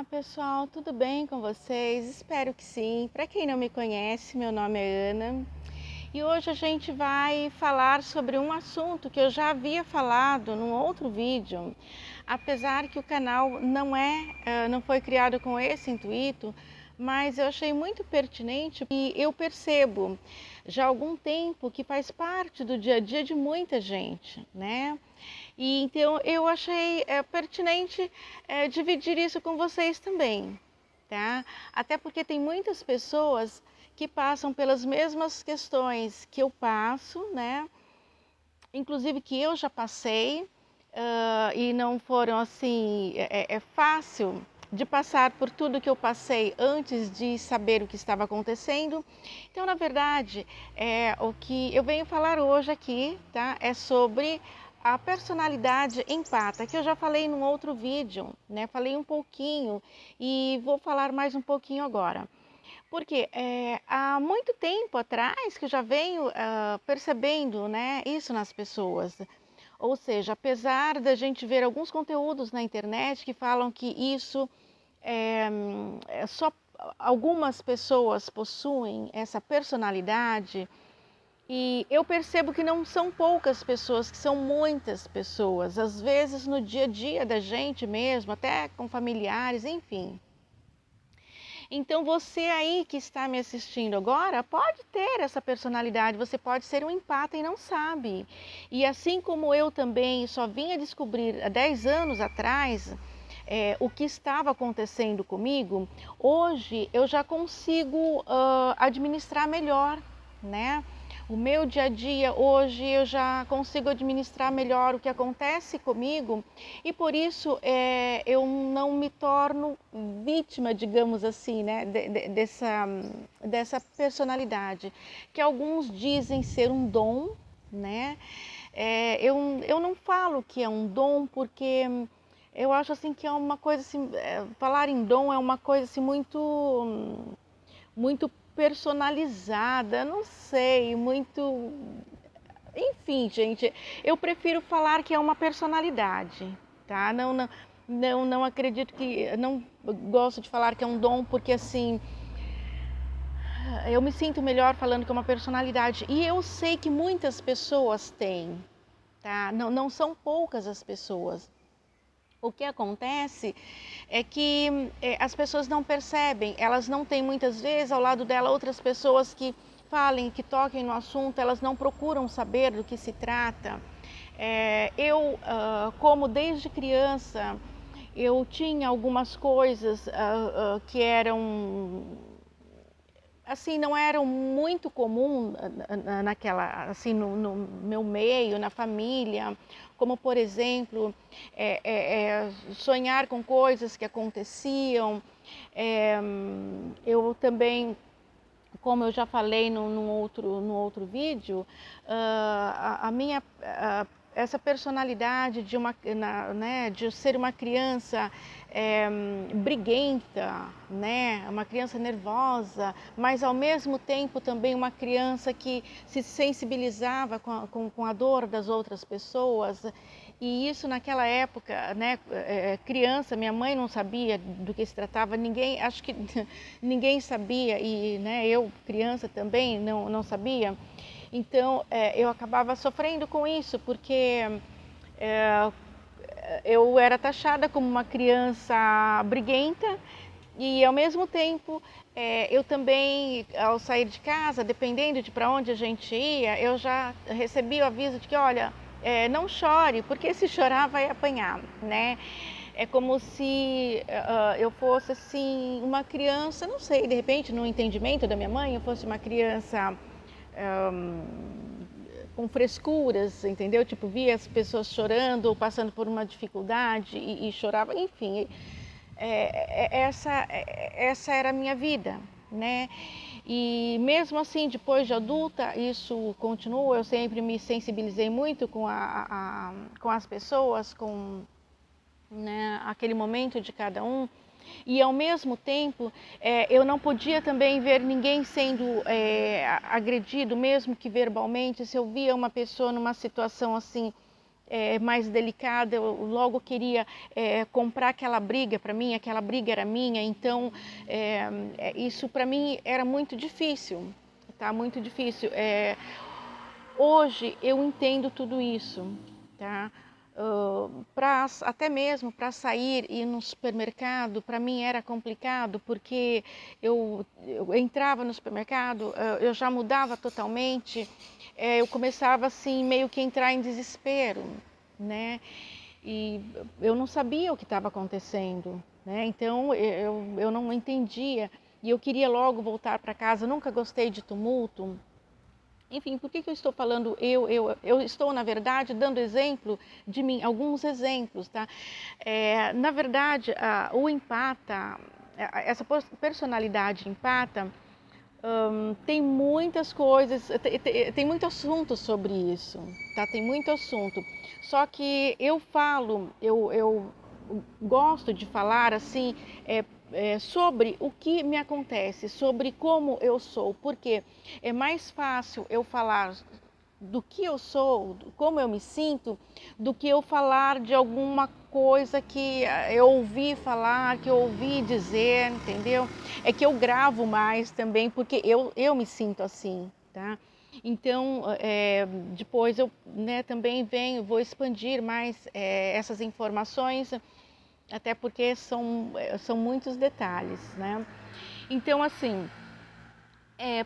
Olá pessoal, tudo bem com vocês? Espero que sim. Para quem não me conhece, meu nome é Ana e hoje a gente vai falar sobre um assunto que eu já havia falado num outro vídeo, apesar que o canal não foi criado com esse intuito, mas eu achei muito pertinente e eu percebo já há algum tempo que faz parte do dia a dia de muita gente, né? E então eu achei pertinente dividir isso com vocês também, tá? Até porque tem muitas pessoas que passam pelas mesmas questões que eu passo, né? Inclusive que eu já passei e não foram assim, é fácil de passar por tudo que eu passei antes de saber o que estava acontecendo. Então, na verdade, o que eu venho falar hoje aqui, tá? É sobre a personalidade empata, que eu já falei num outro vídeo, né? Falei um pouquinho e vou falar mais um pouquinho agora. Porque há muito tempo atrás que eu já venho percebendo, né, isso nas pessoas. Ou seja, apesar da gente ver alguns conteúdos na internet que falam que isso só algumas pessoas possuem essa personalidade, e eu percebo que não são poucas pessoas, que são muitas pessoas, às vezes no dia a dia da gente mesmo, até com familiares, enfim. Então você aí que está me assistindo agora pode ter essa personalidade, você pode ser um empata e não sabe. E assim como eu também só vinha descobrir há 10 anos atrás o que estava acontecendo comigo, hoje eu já consigo administrar melhor, né? O meu dia a dia hoje eu já consigo administrar melhor o que acontece comigo e por isso eu não me torno vítima, digamos assim, né, dessa personalidade, que alguns dizem ser um dom, né? Eu não falo que é um dom porque eu acho assim que é uma coisa assim, falar em dom é uma coisa assim muito personalizada, não sei, muito. Enfim, gente, eu prefiro falar que é uma personalidade, tá? Não acredito que. Não gosto de falar que é um dom, porque assim. Eu me sinto melhor falando que é uma personalidade. E eu sei que muitas pessoas têm, tá? Não são poucas as pessoas. O que acontece é que as pessoas não percebem, elas não têm muitas vezes ao lado dela outras pessoas que falem, que toquem no assunto, elas não procuram saber do que se trata. Como desde criança, eu tinha algumas coisas que eram assim, não eram muito comum naquela, assim, no meu meio, na família, como por exemplo, sonhar com coisas que aconteciam. Eu também, como eu já falei no outro vídeo, a minha essa personalidade de né, de ser uma criança briguenta, né, uma criança nervosa, mas ao mesmo tempo também uma criança que se sensibilizava com a dor das outras pessoas. E isso naquela época, né, criança, minha mãe não sabia do que se tratava, ninguém, acho que ninguém sabia, e né, eu criança também não sabia. Então eu acabava sofrendo com isso, porque eu era taxada como uma criança briguenta e ao mesmo tempo eu também, ao sair de casa, dependendo de para onde a gente ia, eu já recebia o aviso de que, olha, não chore, porque se chorar vai apanhar, né? É como se eu fosse assim uma criança, não sei, de repente no entendimento da minha mãe, eu fosse uma criança com frescuras, entendeu? Tipo, via as pessoas chorando ou passando por uma dificuldade e chorava, enfim. Essa era a minha vida, né? E mesmo assim, depois de adulta, isso continua. Eu sempre me sensibilizei muito com as pessoas, com né, aquele momento de cada um. E ao mesmo tempo, eu não podia também ver ninguém sendo agredido, mesmo que verbalmente. Se eu via uma pessoa numa situação assim, mais delicada, eu logo queria comprar aquela briga para mim, aquela briga era minha, então isso para mim era muito difícil, tá? Muito difícil. Hoje eu entendo tudo isso, tá? Até mesmo para sair e ir no supermercado, para mim era complicado, porque eu entrava no supermercado, eu já mudava totalmente, eu começava assim meio que entrar em desespero, né? E eu não sabia o que estava acontecendo, né? Então eu não entendia e eu queria logo voltar para casa, nunca gostei de tumulto. Enfim, por que eu estou falando eu estou, na verdade, dando exemplo de mim, alguns exemplos, tá? Na verdade, o empata, essa personalidade empata, tem muitas coisas, tem muito assunto sobre isso, tá? Tem muito assunto. Só que eu falo, eu gosto de falar assim, sobre o que me acontece, sobre como eu sou, porque é mais fácil eu falar do que eu sou, como eu me sinto, do que eu falar de alguma coisa que eu ouvi falar, que eu ouvi dizer, entendeu? É que eu gravo mais também, porque eu me sinto assim, tá? Então, depois eu, né, também vou expandir mais essas informações, até porque são muitos detalhes, né? Então, assim,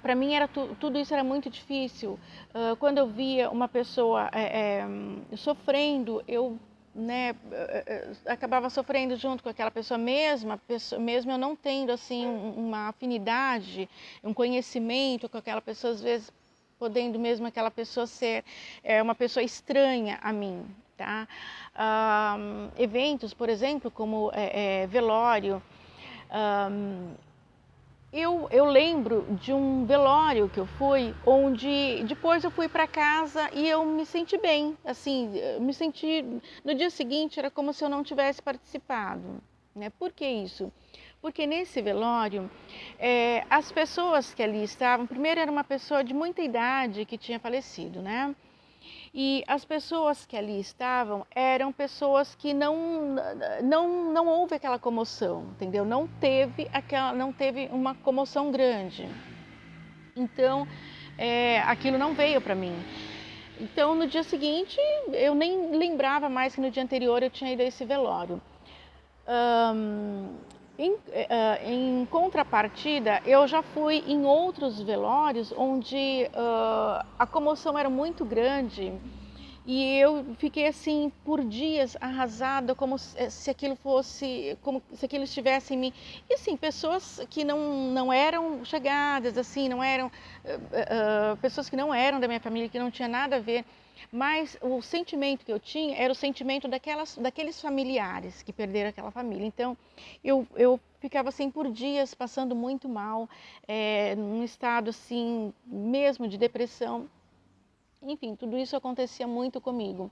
para mim tudo isso era muito difícil. Quando eu via uma pessoa sofrendo, eu, né, acabava sofrendo junto com aquela pessoa, mesmo eu não tendo assim uma afinidade, um conhecimento com aquela pessoa, às vezes podendo mesmo aquela pessoa ser uma pessoa estranha a mim, tá? Eventos, por exemplo, como velório. Eu lembro de um velório que eu fui, onde depois eu fui para casa e eu me senti bem, assim, no dia seguinte era como se eu não tivesse participado, né? Por que isso? Porque nesse velório, as pessoas que ali estavam, primeiro era uma pessoa de muita idade que tinha falecido, né? E as pessoas que ali estavam eram pessoas que não houve aquela comoção, entendeu? Não teve uma comoção grande. Então, aquilo não veio para mim. Então, no dia seguinte, eu nem lembrava mais que no dia anterior eu tinha ido a esse velório. Em contrapartida, eu já fui em outros velórios onde a comoção era muito grande e eu fiquei assim por dias arrasada, como se aquilo fosse, como se aquilo estivesse em mim. E assim, pessoas que não eram chegadas, assim, não eram pessoas que não eram da minha família, que não tinha nada a ver. Mas o sentimento que eu tinha era o sentimento daqueles familiares que perderam aquela família. Então, eu ficava assim por dias passando muito mal, num estado assim, mesmo de depressão. Enfim, tudo isso acontecia muito comigo.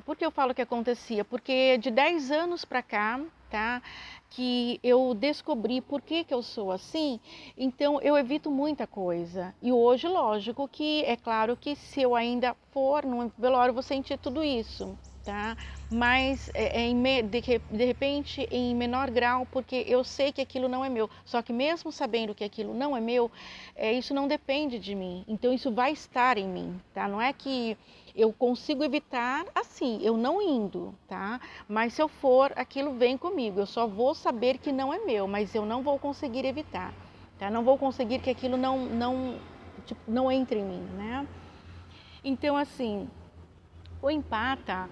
Por que eu falo que acontecia? Porque de 10 anos para cá, tá, que eu descobri por que eu sou assim, então eu evito muita coisa. E hoje, lógico que é claro que se eu ainda for num velório, eu vou sentir tudo isso, tá? Mas de repente em menor grau, porque eu sei que aquilo não é meu. Só que mesmo sabendo que aquilo não é meu, isso não depende de mim. Então isso vai estar em mim, tá? Não é que eu consigo evitar assim, eu não indo, tá? Mas se eu for, aquilo vem comigo. Eu só vou saber que não é meu, mas eu não vou conseguir evitar, tá? Não vou conseguir que aquilo não entre em mim, né? Então, assim, o empata,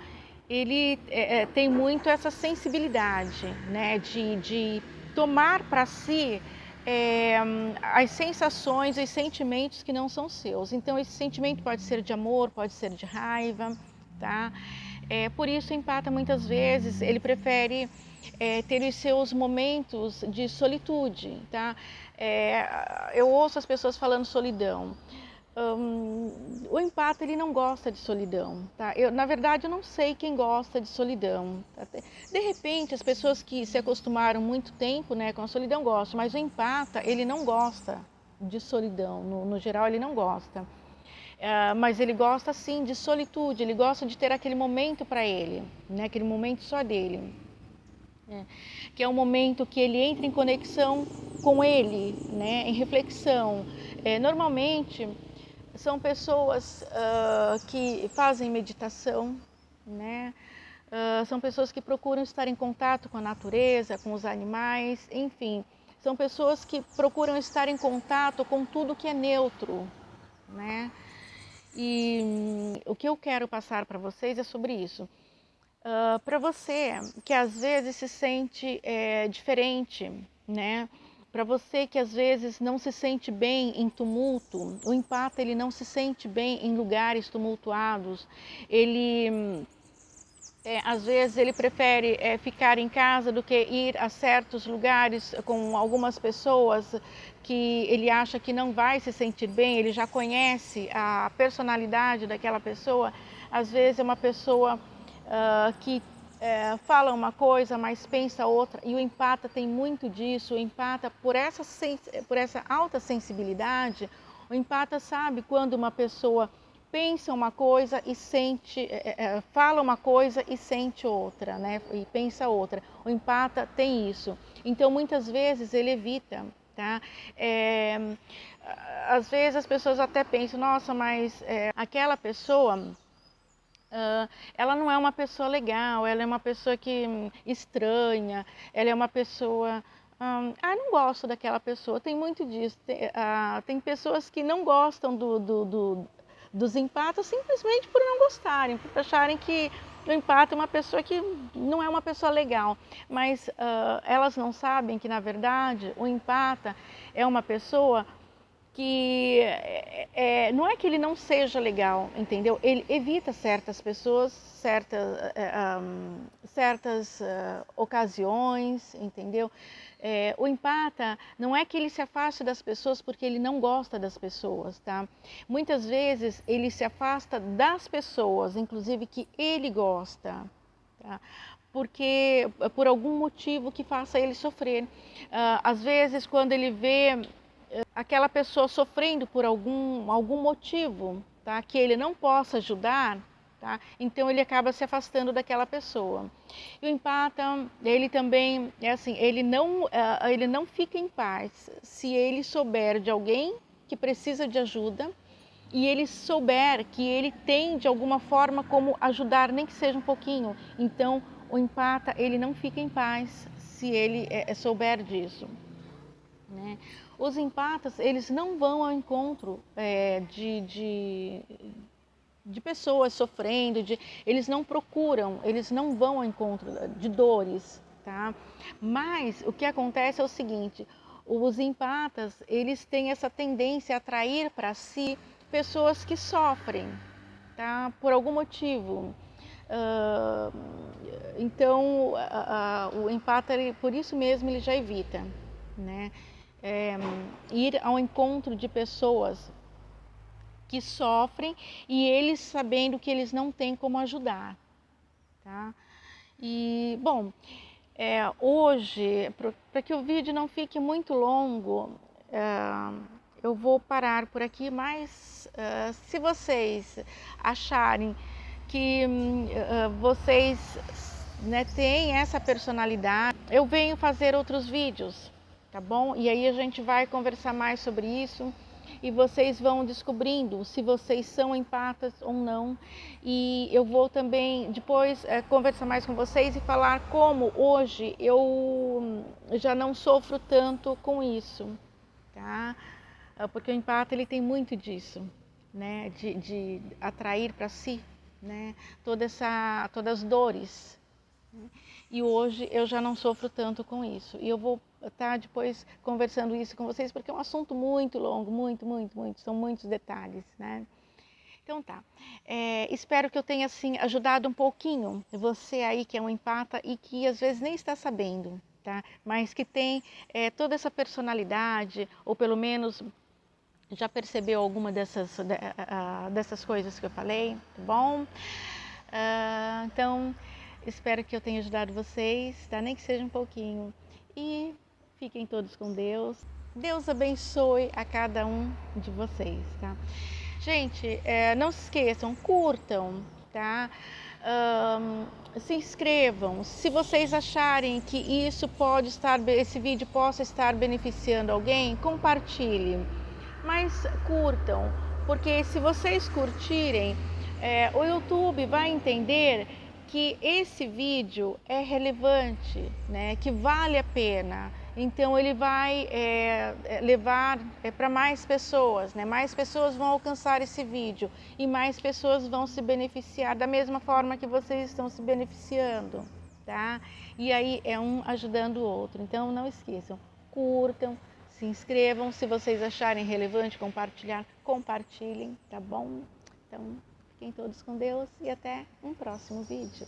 ele tem muito essa sensibilidade, né? De tomar para si as sensações e sentimentos que não são seus. Então, esse sentimento pode ser de amor, pode ser de raiva, tá? Por isso, o empata muitas vezes, ele prefere ter os seus momentos de solitude, tá? Eu ouço as pessoas falando solidão. O empata, ele não gosta de solidão, tá? Na verdade, eu não sei quem gosta de solidão. Tá? De repente, as pessoas que se acostumaram muito tempo, né, com a solidão gostam, mas o empata, ele não gosta de solidão, no geral ele não gosta. mas ele gosta sim de solitude, ele gosta de ter aquele momento para ele, né? Aquele momento só dele, que é um momento que ele entra em conexão com ele, né? Em reflexão. Normalmente são pessoas que fazem meditação, né? São pessoas que procuram estar em contato com a natureza, com os animais, enfim. São pessoas que procuram estar em contato com tudo que é neutro, né? E o que eu quero passar para vocês é sobre isso. Para você que às vezes se sente diferente, né? Para você que às vezes não se sente bem em tumulto, o empata ele não se sente bem em lugares tumultuados, ele às vezes ele prefere ficar em casa do que ir a certos lugares com algumas pessoas que ele acha que não vai se sentir bem, ele já conhece a personalidade daquela pessoa. Às vezes é uma pessoa que fala uma coisa, mas pensa outra, e o empata tem muito disso. O empata, por essa alta sensibilidade, o empata sabe quando uma pessoa pensa uma coisa e sente, fala uma coisa e sente outra, né? E pensa outra. O empata tem isso. Então, muitas vezes ele evita, tá? Às vezes as pessoas até pensam, nossa, mas aquela pessoa, ela não é uma pessoa legal, ela é uma pessoa que estranha, ela é uma pessoa... não gosto daquela pessoa, tem muito disso. Tem pessoas que não gostam dos empatas simplesmente por não gostarem, por acharem que o empata é uma pessoa que não é uma pessoa legal. Mas elas não sabem que, na verdade, o empata é uma pessoa que não é que ele não seja legal, entendeu? Ele evita certas pessoas, certas ocasiões, entendeu? O empata não é que ele se afaste das pessoas porque ele não gosta das pessoas, tá? Muitas vezes ele se afasta das pessoas, inclusive que ele gosta, tá? Porque por algum motivo que faça ele sofrer. Às vezes quando ele vê aquela pessoa sofrendo por algum motivo, tá? Que ele não possa ajudar, tá? Então ele acaba se afastando daquela pessoa. E o empata, ele também é assim, ele não fica em paz se ele souber de alguém que precisa de ajuda e ele souber que ele tem de alguma forma como ajudar, nem que seja um pouquinho. Então o empata, ele não fica em paz se ele souber disso, né? Os empatas, eles não vão ao encontro de pessoas sofrendo, eles não procuram, eles não vão ao encontro de dores, tá? Mas o que acontece é o seguinte, os empatas, eles têm essa tendência a atrair para si pessoas que sofrem, tá? Por algum motivo. Então, o empata, por isso mesmo, ele já evita, né? Ir ao encontro de pessoas que sofrem e eles sabendo que eles não têm como ajudar, tá? E, bom, hoje, para que o vídeo não fique muito longo, eu vou parar por aqui, mas se vocês acharem que vocês têm essa personalidade, eu venho fazer outros vídeos, tá bom? E aí a gente vai conversar mais sobre isso e vocês vão descobrindo se vocês são empatas ou não. E eu vou também depois conversar mais com vocês e falar como hoje eu já não sofro tanto com isso, tá? Porque o empata, ele tem muito disso, né? De atrair para si, né? Todas as dores. E hoje eu já não sofro tanto com isso. E eu vou estar depois conversando isso com vocês, porque é um assunto muito longo, muito, são muitos detalhes, né? Então tá, espero que eu tenha assim ajudado um pouquinho você aí que é um empata e que às vezes nem está sabendo, tá? Mas que tem toda essa personalidade, ou pelo menos já percebeu alguma dessas coisas que eu falei, tá bom? Então, espero que eu tenha ajudado vocês, tá? Nem que seja um pouquinho. E fiquem todos com Deus. Deus abençoe a cada um de vocês, tá? Gente, não se esqueçam, curtam, tá? Se inscrevam. Se vocês acharem que esse vídeo possa estar beneficiando alguém, compartilhe. Mas curtam, porque se vocês curtirem, o YouTube vai entender que esse vídeo é relevante, né? Que vale a pena. Então ele vai levar para mais pessoas, né? Mais pessoas vão alcançar esse vídeo e mais pessoas vão se beneficiar da mesma forma que vocês estão se beneficiando, tá? E aí é um ajudando o outro. Então não esqueçam, curtam, se inscrevam, se vocês acharem relevante compartilhar, compartilhem, tá bom? Então fiquem todos com Deus e até um próximo vídeo.